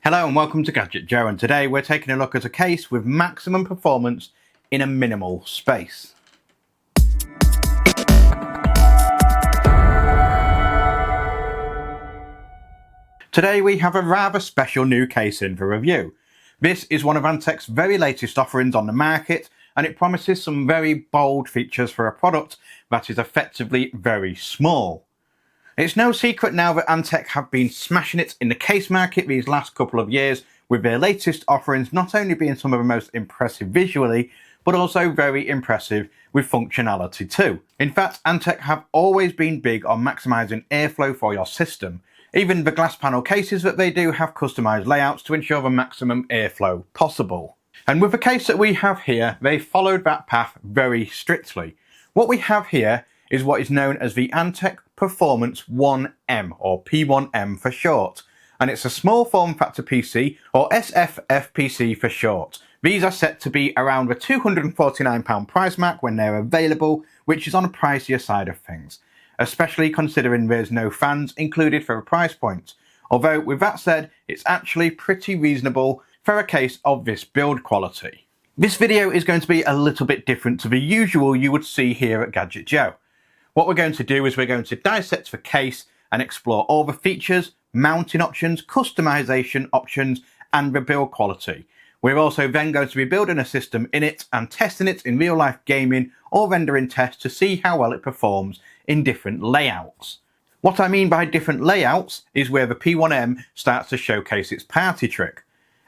Hello and welcome to Gadget Joe, and today we're taking a look at a case with maximum performance in a minimal space. Today we have a rather special new case in for review. This is one of Antec's very latest offerings on the market, and it promises some very bold features for a product that is effectively very small. It's no secret now that Antec have been smashing it in the case market these last couple of years, with their latest offerings not only being some of the most impressive visually, but also very impressive with functionality too. In fact, Antec have always been big on maximising airflow for your system. Even the glass panel cases that they do have customised layouts to ensure the maximum airflow possible. And with the case that we have here, they followed that path very strictly. What we have here is what is known as the Antec P1M, or P1M for short. And it's a small form factor PC, or SFFPC for short. These are set to be around the £249 price mark when they're available, which is on the pricier side of things, especially considering there's no fans included for a price point. Although, with that said, it's actually pretty reasonable for a case of this build quality. This video is going to be a little bit different to the usual you would see here at Gadget Joe. What we're going to do is we're going to dissect the case and explore all the features, mounting options, customization options, and the build quality. We're also then going to be building a system in it and testing it in real life gaming or rendering tests to see how well it performs in different layouts. What I mean by different layouts is where the P1M starts to showcase its party trick.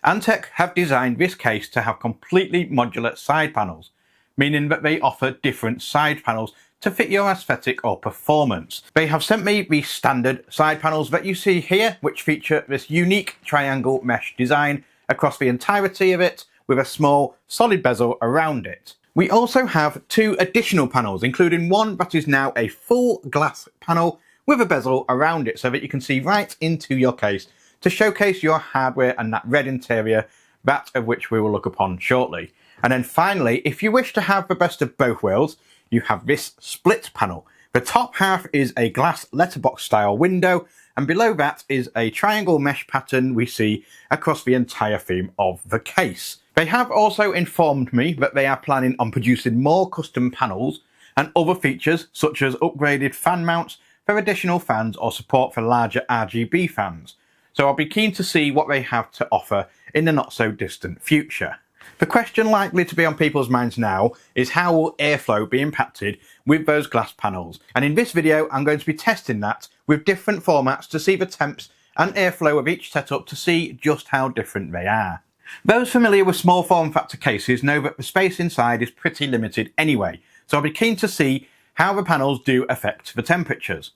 Antec have designed this case to have completely modular side panels, meaning that they offer different side panels to fit your aesthetic or performance. They have sent me the standard side panels that you see here, which feature this unique triangle mesh design across the entirety of it with a small solid bezel around it. We also have two additional panels, including one that is now a full glass panel with a bezel around it so that you can see right into your case to showcase your hardware and that red interior, that of which we will look upon shortly. And then finally, if you wish to have the best of both worlds, you have this split panel. The top half is a glass letterbox style window, and below that is a triangle mesh pattern we see across the entire theme of the case. They have also informed me that they are planning on producing more custom panels and other features such as upgraded fan mounts for additional fans or support for larger RGB fans. So I'll be keen to see what they have to offer in the not so distant future. The question likely to be on people's minds now is how will airflow be impacted with those glass panels, and in this video I'm going to be testing that with different formats to see the temps and airflow of each setup to see just how different they are. Those familiar with small form factor cases know that the space inside is pretty limited anyway, so I'll be keen to see how the panels do affect the temperatures.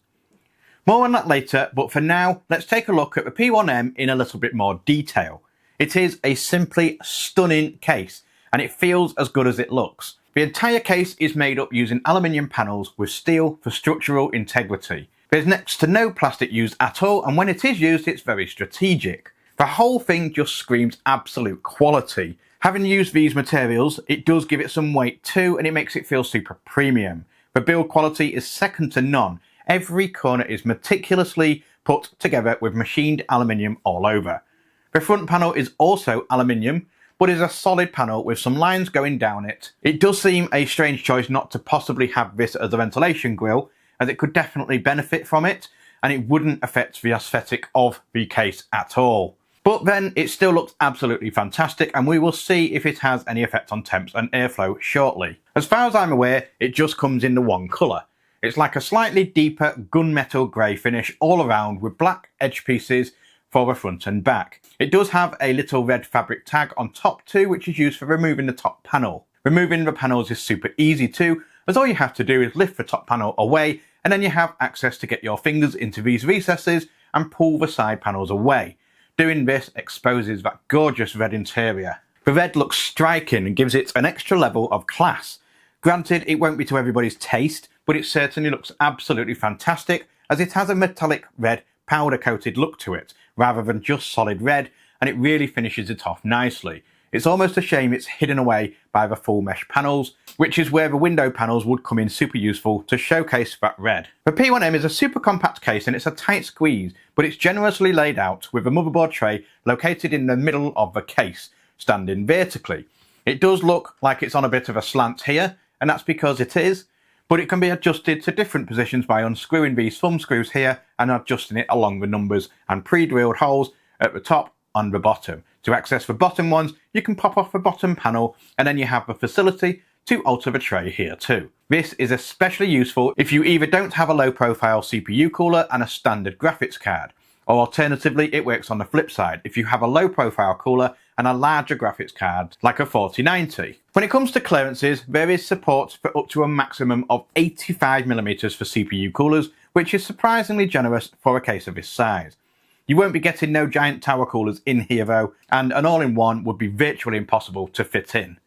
More on that later, but for now let's take a look at the P1M in a little bit more detail. It is a simply stunning case, and it feels as good as it looks. The entire case is made up using aluminium panels with steel for structural integrity. There's next to no plastic used at all, and when it is used it's very strategic. The whole thing just screams absolute quality. Having used these materials, it does give it some weight too, and it makes it feel super premium. The build quality is second to none. Every corner is meticulously put together with machined aluminium all over. The front panel is also aluminium, but is a solid panel with some lines going down it. It does seem a strange choice not to possibly have this as a ventilation grille, as it could definitely benefit from it, and it wouldn't affect the aesthetic of the case at all. But then it still looks absolutely fantastic, and we will see if it has any effect on temps and airflow shortly. As far as I'm aware, it just comes in the one colour. It's like a slightly deeper gunmetal grey finish all around with black edge pieces for the front and back. It does have a little red fabric tag on top too, which is used for removing the top panel. Removing the panels is super easy too, as all you have to do is lift the top panel away, and then you have access to get your fingers into these recesses and pull the side panels away. Doing this exposes that gorgeous red interior. The red looks striking and gives it an extra level of class. Granted, it won't be to everybody's taste, but it certainly looks absolutely fantastic, as it has a metallic red powder coated look to it rather than just solid red, and it really finishes it off nicely. It's almost a shame it's hidden away by the full mesh panels, which is where the window panels would come in super useful to showcase that red. The P1M is a super compact case and it's a tight squeeze, but it's generously laid out with the motherboard tray located in the middle of the case, standing vertically. It does look like it's on a bit of a slant here, and that's because it is, but it can be adjusted to different positions by unscrewing these thumb screws here and adjusting it along the numbers and pre-drilled holes at the top and the bottom. To access the bottom ones, you can pop off the bottom panel and then you have the facility to alter the tray here too. This is especially useful if you either don't have a low profile CPU cooler and a standard graphics card, or alternatively it works on the flip side if you have a low profile cooler and a larger graphics card like a 4090. When it comes to clearances, there is support for up to a maximum of 85mm for CPU coolers, which is surprisingly generous for a case of this size. You won't be getting no giant tower coolers in here though, and an all-in-one would be virtually impossible to fit in.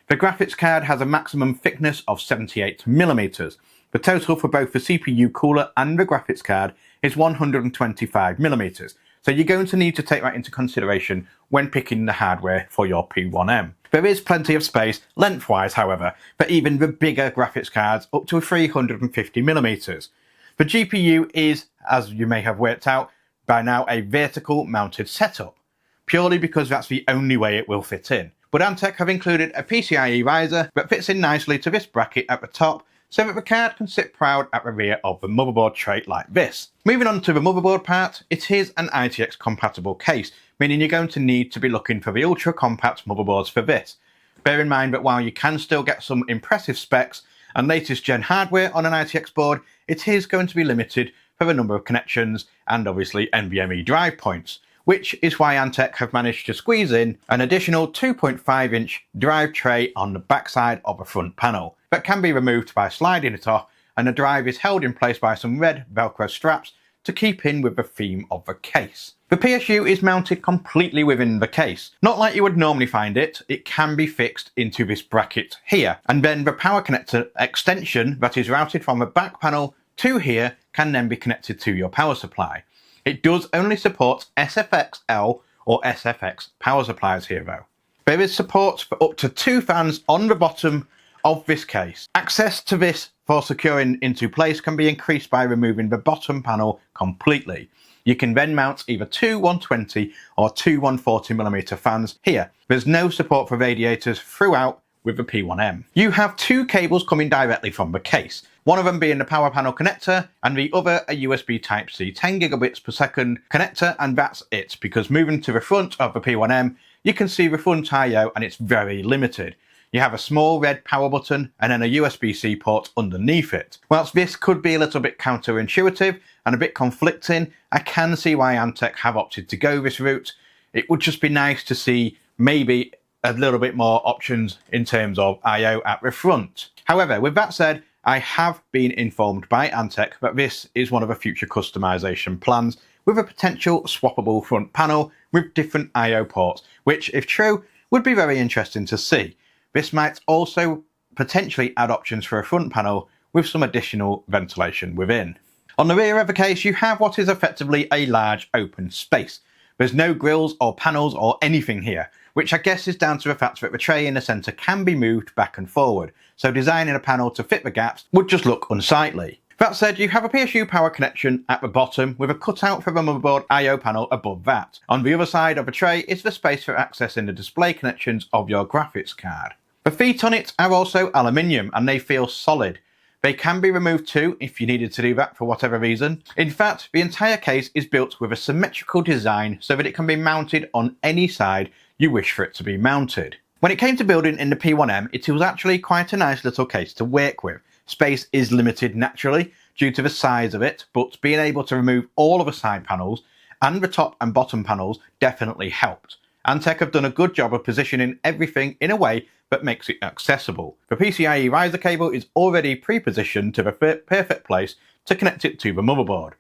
The graphics card has a maximum thickness of 78mm. The total for both the CPU cooler and the graphics card is 125mm, so you're going to need to take that into consideration when picking the hardware for your P1M. There is plenty of space lengthwise, however, for even the bigger graphics cards up to 350mm. The GPU is, as you may have worked out by now, a vertical mounted setup, purely because that's the only way it will fit in. But Antec have included a PCIe riser that fits in nicely to this bracket at the top, so that the card can sit proud at the rear of the motherboard tray like this. Moving on to the motherboard part, it is an ITX compatible case, meaning you're going to need to be looking for the ultra compact motherboards for this. Bear in mind that while you can still get some impressive specs and latest gen hardware on an ITX board, it is going to be limited for the number of connections and obviously NVMe drive points, which is why Antec have managed to squeeze in an additional 2.5-inch drive tray on the backside of a front panel that can be removed by sliding it off, and the drive is held in place by some red Velcro straps to keep in with the theme of the case. The PSU is mounted completely within the case. Not like you would normally find it, it can be fixed into this bracket here, and then the power connector extension that is routed from the back panel to here can then be connected to your power supply. It does only support SFX-L or SFX power supplies here though. There is support for up to 2 fans on the bottom of this case. Access to this for securing into place can be increased by removing the bottom panel completely. You can then mount either 2 120 or 2 140mm fans here. There's no support for radiators throughout with the P1M. You have 2 cables coming directly from the case, one of them being the power panel connector and the other a USB Type-C 10 gigabits per second connector, and that's it, because moving to the front of the P1M, you can see the front I/O and it's very limited. You have a small red power button and then a USB-C port underneath it. Whilst this could be a little bit counterintuitive and a bit conflicting, I can see why Antec have opted to go this route. It would just be nice to see maybe a little bit more options in terms of I/O at the front. However, with that said, I have been informed by Antec that this is one of the future customization plans with a potential swappable front panel with different I/O ports, which, if true, would be very interesting to see. This might also potentially add options for a front panel with some additional ventilation within. On the rear of the case, you have what is effectively a large open space. There's no grills or panels or anything here, which I guess is down to the fact that the tray in the centre can be moved back and forward, so designing a panel to fit the gaps would just look unsightly. That said, you have a PSU power connection at the bottom with a cutout for the motherboard I/O panel above that. On the other side of the tray is the space for accessing the display connections of your graphics card. The feet on it are also aluminium and they feel solid. They can be removed too if you needed to do that for whatever reason. In fact, the entire case is built with a symmetrical design so that it can be mounted on any side you wish for it to be mounted. When it came to building in the P1M, it was actually quite a nice little case to work with. Space is limited naturally due to the size of it, but being able to remove all of the side panels and the top and bottom panels definitely helped. Antec have done a good job of positioning everything in a way that makes it accessible. The PCIe riser cable is already pre-positioned to the perfect place to connect it to the motherboard.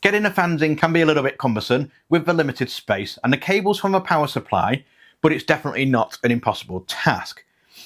Getting the fans in can be a little bit cumbersome with the limited space and the cables from the power supply, but it's definitely not an impossible task.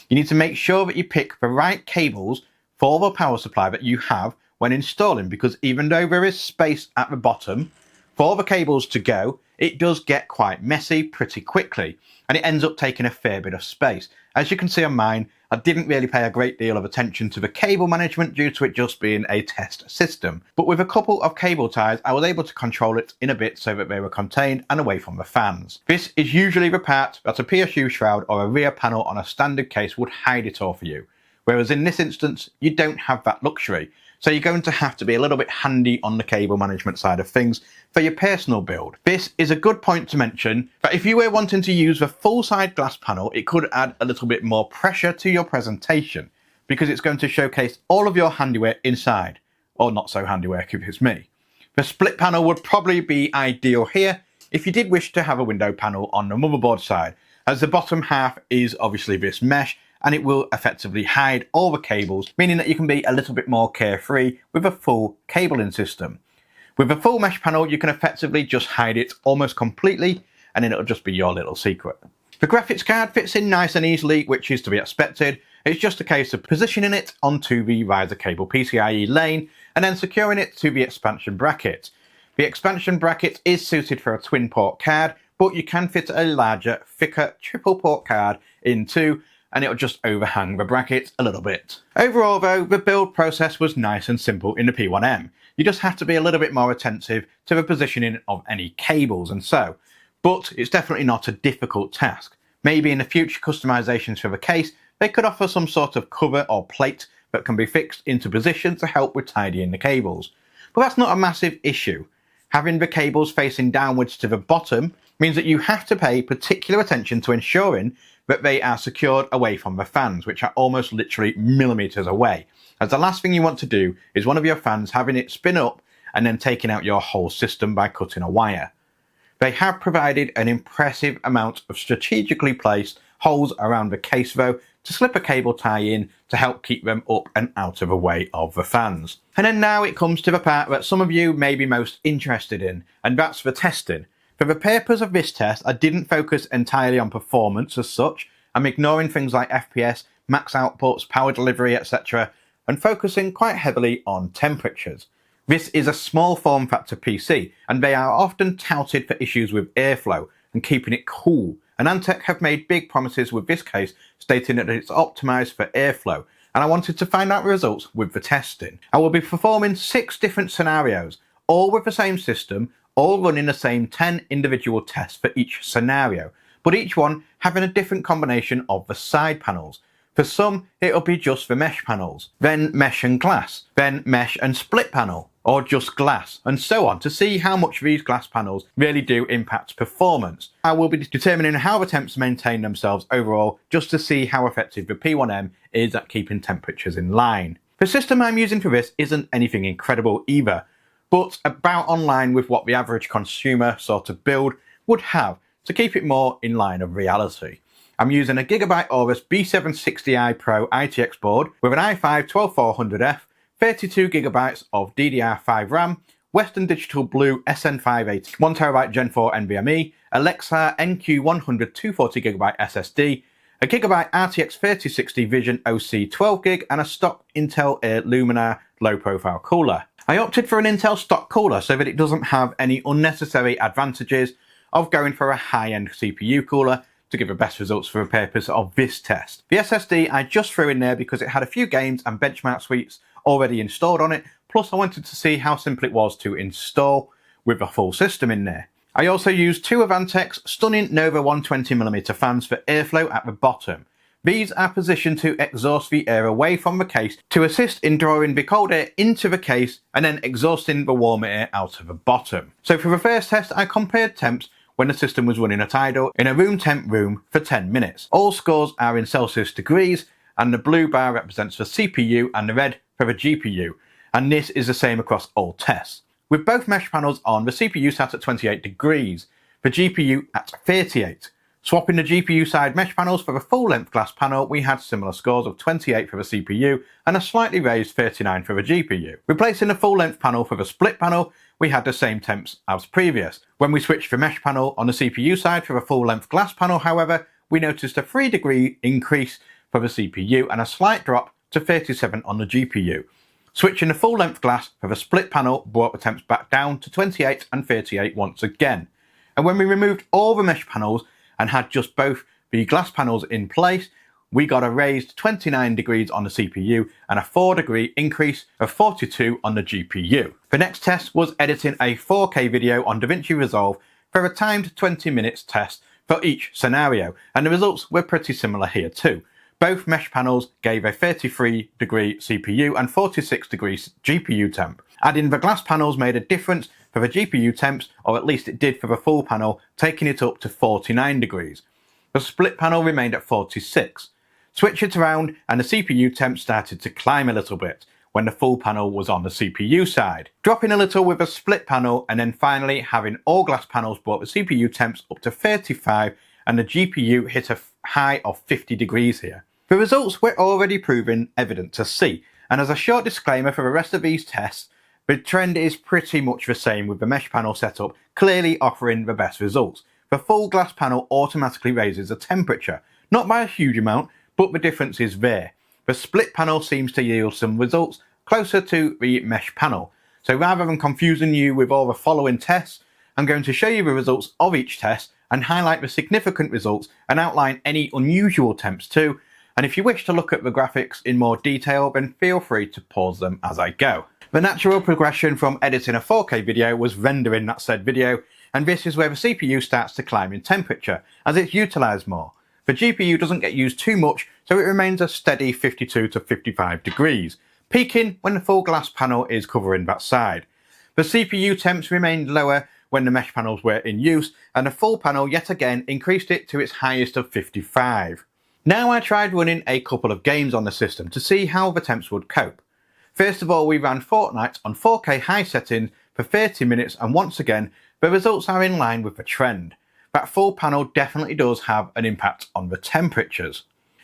You need to make sure that you pick the right cables for the power supply that you have when installing, because even though there is space at the bottom for the cables to go, it does get quite messy pretty quickly, and it ends up taking a fair bit of space. As you can see on mine, I didn't really pay a great deal of attention to the cable management due to it just being a test system. But with a couple of cable ties, I was able to control it in a bit so that they were contained and away from the fans. This is usually the part that a PSU shroud or a rear panel on a standard case would hide it all for you. Whereas in this instance, you don't have that luxury. So you're going to have to be a little bit handy on the cable management side of things for your personal build. This is a good point to mention that if you were wanting to use the full side glass panel, it could add a little bit more pressure to your presentation because it's going to showcase all of your handiwork inside, or not so handiwork if it's me. The split panel would probably be ideal here if you did wish to have a window panel on the motherboard side, as the bottom half is obviously this mesh and it will effectively hide all the cables, meaning that you can be a little bit more carefree with a full cabling system. With a full mesh panel, you can effectively just hide it almost completely, and then it'll just be your little secret. The graphics card fits in nice and easily, which is to be expected. It's just a case of positioning it onto the riser cable PCIe lane, and then securing it to the expansion bracket. The expansion bracket is suited for a twin port card, but you can fit a larger, thicker triple port card in too, and it'll just overhang the bracket a little bit. Overall though, the build process was nice and simple in the P1M. You just have to be a little bit more attentive to the positioning of any cables and so, but it's definitely not a difficult task. Maybe in the future customizations for the case, they could offer some sort of cover or plate that can be fixed into position to help with tidying the cables. But that's not a massive issue. Having the cables facing downwards to the bottom means that you have to pay particular attention to ensuring that they are secured away from the fans, which are almost literally millimeters away, as the last thing you want to do is one of your fans having it spin up and then taking out your whole system by cutting a wire. They have provided an impressive amount of strategically placed holes around the case though to slip a cable tie in to help keep them up and out of the way of the fans. And then now it comes to the part that some of you may be most interested in, and that's the testing. For the purpose of this test, I didn't focus entirely on performance as such. I'm ignoring things like FPS, max outputs, power delivery, etc., and focusing quite heavily on temperatures. This is a small form factor PC, and they are often touted for issues with airflow and keeping it cool. And Antec have made big promises with this case, stating that it's optimized for airflow, and I wanted to find out the results with the testing. I will be performing 6 different scenarios, all with the same system, all running the same 10 individual tests for each scenario, but each one having a different combination of the side panels. For some, it'll be just the mesh panels, then mesh and glass, then mesh and split panel, or just glass, and so on, to see how much these glass panels really do impact performance. I will be determining how the temps maintain themselves overall, just to see how effective the P1M is at keeping temperatures in line. The system I'm using for this isn't anything incredible either, but about online with what the average consumer sort of build would have to keep it more in line of reality. I'm using a Gigabyte Aorus B760i Pro ITX board with an i5-12400F, 32GB of DDR5 RAM, Western Digital Blue SN580, 1TB Gen 4 NVMe, a Lexar NQ100 240GB SSD, a Gigabyte RTX 3060 Vision OC 12GB, and a stock Intel Air Luminar low-profile cooler. I opted for an Intel stock cooler so that it doesn't have any unnecessary advantages of going for a high-end CPU cooler to give the best results for the purpose of this test. The SSD I just threw in there because it had a few games and benchmark suites already installed on it, plus I wanted to see how simple it was to install with the full system in there. I also used 2 of Antec's stunning Nova 120mm fans for airflow at the bottom. These are positioned to exhaust the air away from the case to assist in drawing the cold air into the case and then exhausting the warm air out of the bottom. So for the first test, I compared temps when the system was running at idle in a room temp room for 10 minutes. All scores are in Celsius degrees, and the blue bar represents the CPU and the red for the GPU, and this is the same across all tests. With both mesh panels on, the CPU sat at 28 degrees, the GPU at 38. Swapping the GPU side mesh panels for the full-length glass panel, we had similar scores of 28 for the CPU and a slightly raised 39 for the GPU. Replacing the full-length panel for the split panel, we had the same temps as previous. When we switched the mesh panel on the CPU side for the full-length glass panel, however, we noticed a 3-degree increase for the CPU and a slight drop to 37 on the GPU. Switching the full-length glass for the split panel brought the temps back down to 28 and 38 once again. And when we removed all the mesh panels and had just both the glass panels in place, we got a raised 29 degrees on the CPU and a 4-degree increase of 42 on the GPU. The next test was editing a 4K video on DaVinci Resolve for a timed 20 minutes test for each scenario, and the results were pretty similar here too. Both mesh panels gave a 33-degree CPU and 46-degree GPU temp. Adding the glass panels made a difference for the GPU temps, or at least it did for the full panel, taking it up to 49 degrees. The split panel remained at 46. Switch it around and the CPU temp started to climb a little bit when the full panel was on the CPU side, dropping a little with a split panel, and then finally having all glass panels brought the CPU temps up to 35 and the GPU hit a high of 50 degrees here. The results were already proven evident to see, and as a short disclaimer for the rest of these tests, the trend is pretty much the same with the mesh panel setup clearly offering the best results. The full glass panel automatically raises the temperature, not by a huge amount, but the difference is there. The split panel seems to yield some results closer to the mesh panel. So rather than confusing you with all the following tests, I'm going to show you the results of each test and highlight the significant results and outline any unusual temps too. And if you wish to look at the graphics in more detail, then feel free to pause them as I go. The natural progression from editing a 4K video was rendering that said video, and this is where the CPU starts to climb in temperature as it's utilised more. The GPU doesn't get used too much, so it remains a steady 52 to 55 degrees, peaking when the full glass panel is covering that side. The CPU temps remained lower when the mesh panels were in use, and the full panel yet again increased it to its highest of 55. Now I tried running a couple of games on the system to see how the temps would cope. First of all, we ran Fortnite on 4K high settings for 30 minutes, and once again, the results are in line with the trend. That full panel definitely does have an impact on the temperatures.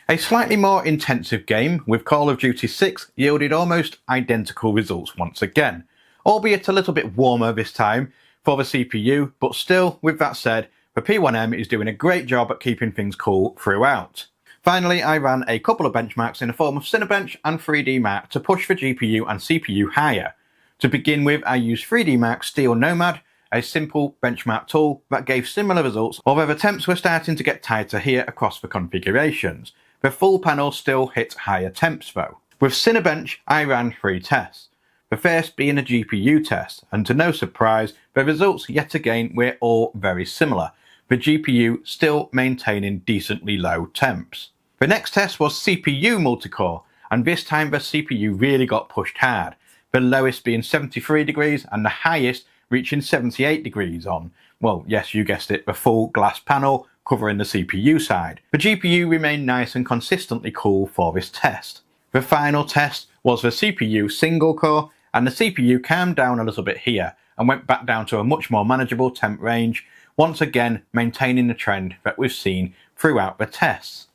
A slightly more intensive game with Call of Duty 6 yielded almost identical results once again, albeit a little bit warmer this time for the CPU, but still, with that said, the P1M is doing a great job at keeping things cool throughout. Finally, I ran a couple of benchmarks in the form of Cinebench and 3D Mark to push the GPU and CPU higher. To begin with, I used 3D Mark Steel Nomad, a simple benchmark tool that gave similar results, although the temps were starting to get tighter here across the configurations. The full panel still hit higher temps though. With Cinebench, I ran 3 tests, the first being a GPU test, and to no surprise, the results yet again were all very similar, the GPU still maintaining decently low temps. The next test was CPU multicore, and this time the CPU really got pushed hard, the lowest being 73 degrees and the highest reaching 78 degrees on, well, yes, you guessed it, the full glass panel covering the CPU side. The GPU remained nice and consistently cool for this test. The final test was the CPU single core, and the CPU calmed down a little bit here and went back down to a much more manageable temp range, once again maintaining the trend that we've seen throughout the tests.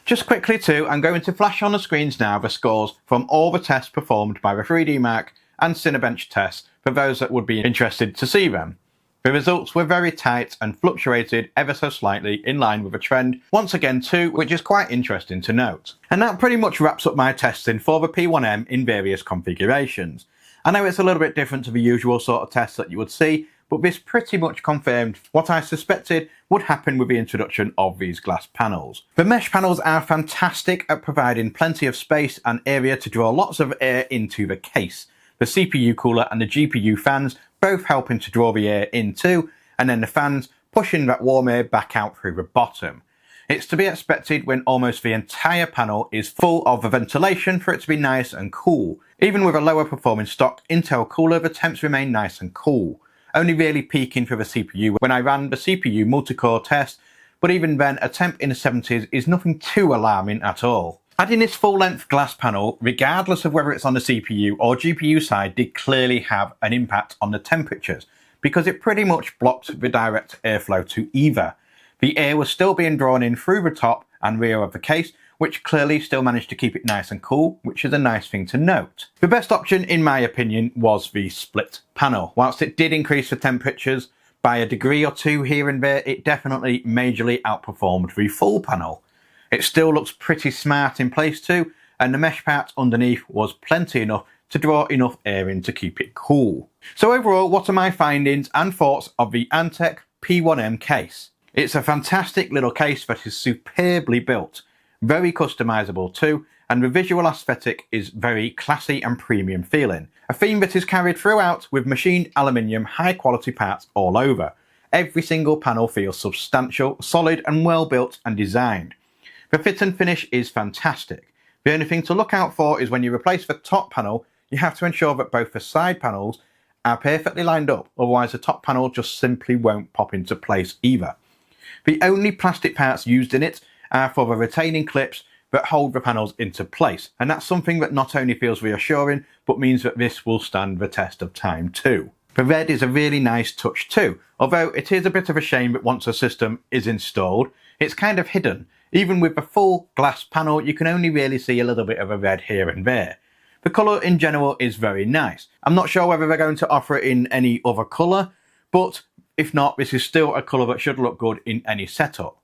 Just quickly too, I'm going to flash on the screens now the scores from all the tests performed by the 3D Mark and Cinebench tests for those that would be interested to see them. The results were very tight and fluctuated ever so slightly in line with a trend once again too, which is quite interesting to note. And that pretty much wraps up my testing for the P1M in various configurations. I know it's a little bit different to the usual sort of tests that you would see, but this pretty much confirmed what I suspected would happen with the introduction of these glass panels. The mesh panels are fantastic at providing plenty of space and area to draw lots of air into the case. The CPU cooler and the GPU fans both helping to draw the air in too, and then the fans pushing that warm air back out through the bottom. It's to be expected when almost the entire panel is full of the ventilation for it to be nice and cool. Even with a lower performing stock Intel cooler, the temps remain nice and cool, only really peaking for the CPU when I ran the CPU multi-core test, but even then a temp in the 70s is nothing too alarming at all. Adding this full-length glass panel, regardless of whether it's on the CPU or GPU side, did clearly have an impact on the temperatures, because it pretty much blocked the direct airflow to either. The air was still being drawn in through the top and rear of the case, which clearly still managed to keep it nice and cool, which is a nice thing to note. The best option, in my opinion, was the split panel. Whilst it did increase the temperatures by a degree or two here and there, it definitely majorly outperformed the full panel. It still looks pretty smart in place too, and the mesh part underneath was plenty enough to draw enough air in to keep it cool. So overall, what are my findings and thoughts of the Antec P1M case. It's a fantastic little case that is superbly built, very customizable too, and the visual aesthetic is very classy and premium feeling. A theme that is carried throughout with machined aluminium high quality parts all over. Every single panel feels substantial, solid and well built and designed. The fit and finish is fantastic. The only thing to look out for is when you replace the top panel, you have to ensure that both the side panels are perfectly lined up, otherwise the top panel just simply won't pop into place either. The only plastic parts used in it are for the retaining clips that hold the panels into place, and that's something that not only feels reassuring, but means that this will stand the test of time too. The red is a really nice touch too, although it is a bit of a shame that once a system is installed, it's kind of hidden. Even with the full glass panel, you can only really see a little bit of a red here and there. The colour in general is very nice. I'm not sure whether they're going to offer it in any other colour, but if not, this is still a colour that should look good in any setup.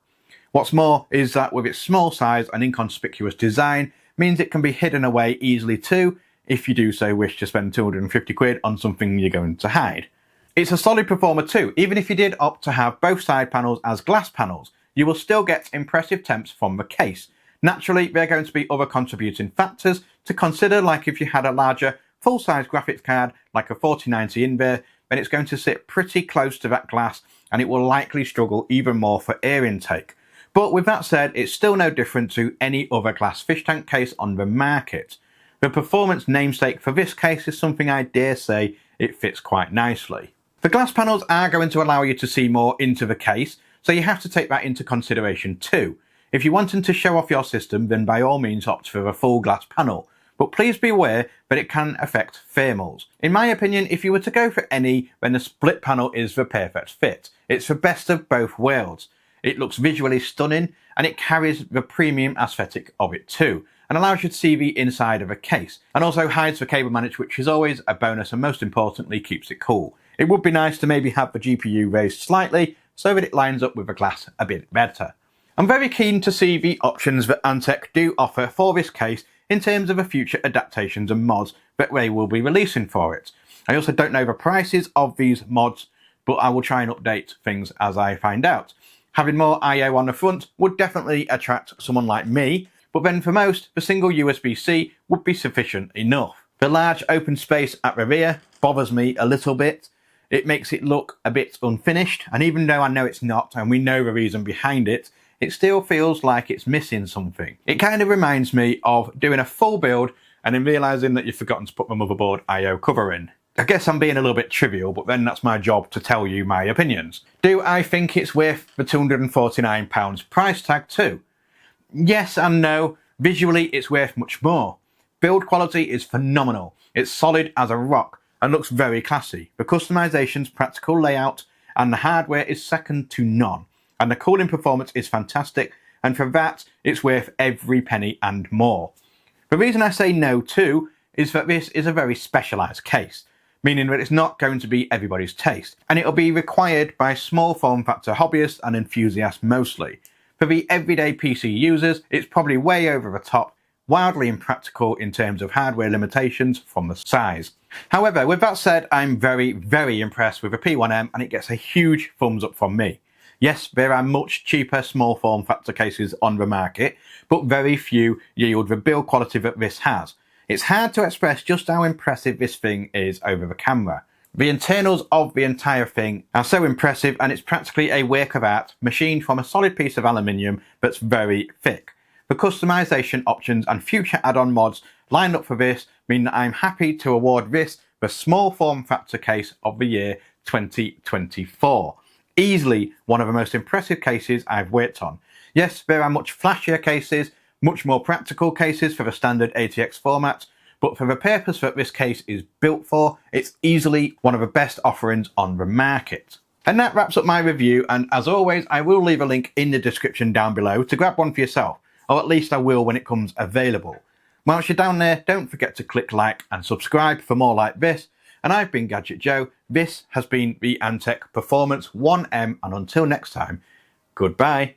What's more is that with its small size and inconspicuous design means it can be hidden away easily too, if you do so wish to spend 250 quid on something you're going to hide. It's a solid performer too. Even if you did opt to have both side panels as glass panels, you will still get impressive temps from the case. Naturally, there are going to be other contributing factors to consider, like if you had a larger full-size graphics card like a 4090 in there, then it's going to sit pretty close to that glass and it will likely struggle even more for air intake. But with that said, it's still no different to any other glass fish tank case on the market. The performance namesake for this case is something I dare say it fits quite nicely. The glass panels are going to allow you to see more into the case, so you have to take that into consideration too. If you're wanting to show off your system, then by all means opt for a full glass panel, but please be aware that it can affect thermals. In my opinion, if you were to go for any, then the split panel is the perfect fit. It's the best of both worlds. It looks visually stunning and it carries the premium aesthetic of it too, and allows you to see the inside of a case, and also hides the cable manage, which is always a bonus and most importantly keeps it cool. It would be nice to maybe have the GPU raised slightly so that it lines up with the glass a bit better. I'm very keen to see the options that Antec do offer for this case in terms of the future adaptations and mods that they will be releasing for it. I also don't know the prices of these mods, but I will try and update things as I find out. Having more I/O on the front would definitely attract someone like me, but then for most, the single USB-C would be sufficient enough. The large open space at the rear bothers me a little bit. It makes it look a bit unfinished, and even though I know it's not, and we know the reason behind it, it still feels like it's missing something. It kind of reminds me of doing a full build and then realising that you've forgotten to put the motherboard I/O cover in. I guess I'm being a little bit trivial, but then that's my job to tell you my opinions. Do I think it's worth the £249 price tag too? Yes and no. Visually it's worth much more. Build quality is phenomenal. It's solid as a rock and looks very classy. The customization's practical layout and the hardware is second to none. And the cooling performance is fantastic, and for that it's worth every penny and more. The reason I say no too is that this is a very specialised case, meaning that it's not going to be everybody's taste, and it'll be required by small form factor hobbyists and enthusiasts mostly. For the everyday PC users, it's probably way over the top, wildly impractical in terms of hardware limitations from the size. However, with that said, I'm very, very impressed with the P1M and it gets a huge thumbs up from me. Yes, there are much cheaper small form factor cases on the market, but very few yield the build quality that this has. It's hard to express just how impressive this thing is over the camera. The internals of the entire thing are so impressive, and it's practically a work of art machined from a solid piece of aluminium that's very thick. The customization options and future add-on mods lined up for this mean that I'm happy to award this the small form factor case of the year 2024. Easily one of the most impressive cases I've worked on. Yes, there are much flashier cases, much more practical cases for the standard ATX format, but for the purpose that this case is built for, it's easily one of the best offerings on the market. And that wraps up my review, and as always I will leave a link in the description down below to grab one for yourself, or at least I will when it comes available. Whilst you're down there, don't forget to click like and subscribe for more like this, and I've been Gadget Joe. This has been the Antec P1M, and until next time, goodbye.